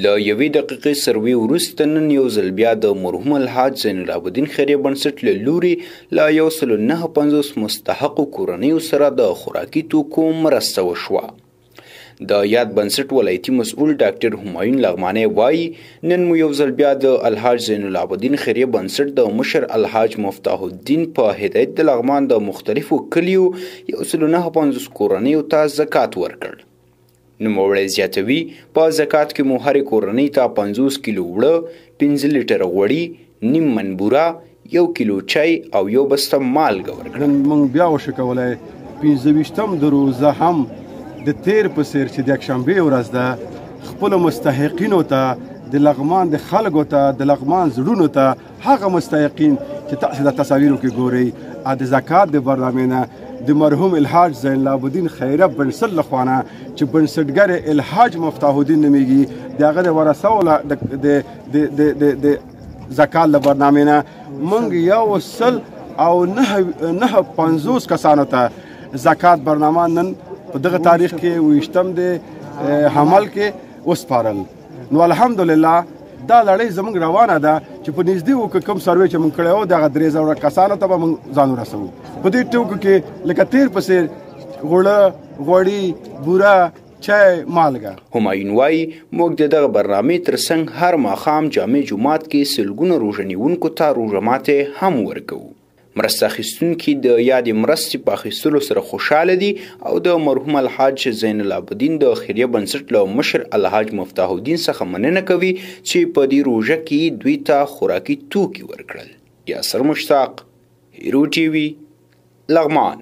له یوې دقیقې سروې وروسته نن یو ځل بیا د مرحوم الحاج زین العابدین خیریه بنسټ له لورې له 159 مستحقو کورنیو سره د خوراکي توکو مرسته وشوه. د یاد بنسټ ولایتي مسؤل ډاکټر همایون لغمانی وایي نن مو یو ځل بیا د الحاج زین العابدین خیریه بنسټ د مشر الحاج مفتاح الدین په هدایت د لغمان د مختلفو کلیو 159 کورنیو ته زکات ورکړ. نوموړی زیاتوي په زکات کې مو هرې کورنۍ ته 50 کیلو وړه، 15 لیټره غوړي، نیم من بوره، 1 کیلو چای او 1 بسته مالګه ورکړه. موږ بیا وشو کولی 25 د روزه هم د تیر په څیر چې د یکشنبې ورځ ده خپلو مستحقینو ته د لغمان د خلکو ته د لغمان زړونو ته هغه مستحقین چې تاسو د تصاویرو کې ګورئ د زکات د برنامې نه د مرحوم الحاج زین العابدین خیریه بنسټ لخوا نه چې بنسټګر الحاج مفتاح الدین نومیږي د هغه د ورثو د زکات د برنامې نه موږ 150 کسانو ته زکات برنامه نن په دغه تاریخ کې 28 د حمل کې وسپارل. نو الحمدلله دا لړۍ زموږ روانه ده چې په نږدې کوم سروې چې موږ کړی و دغه 3000 کسانو ته به موږ ځان ورسوو. په دې ټوکو کې لکه تیر په څیر غوړه، غوړي، بوره، چای، مالګه. همایون وایي موږ د دغه برنامې ترڅنګ هر ماښام جامع جومات کې سلګونه روژه نیونکو ته روژه ماتې هم ورکوو. مرسته اخیستونکي د یادې مرستې په اخیستلو سره خوشحاله دي او د مرحوم الحاج زین العابدین د خیریه بنسټ له مشر الحاج مفتاح الدین څخه مننه کوي چې په دې روژه کې دوی ته خوراکي توکي ورکړل. یاسر مشتاق، هیرو ټي وي، لغمان.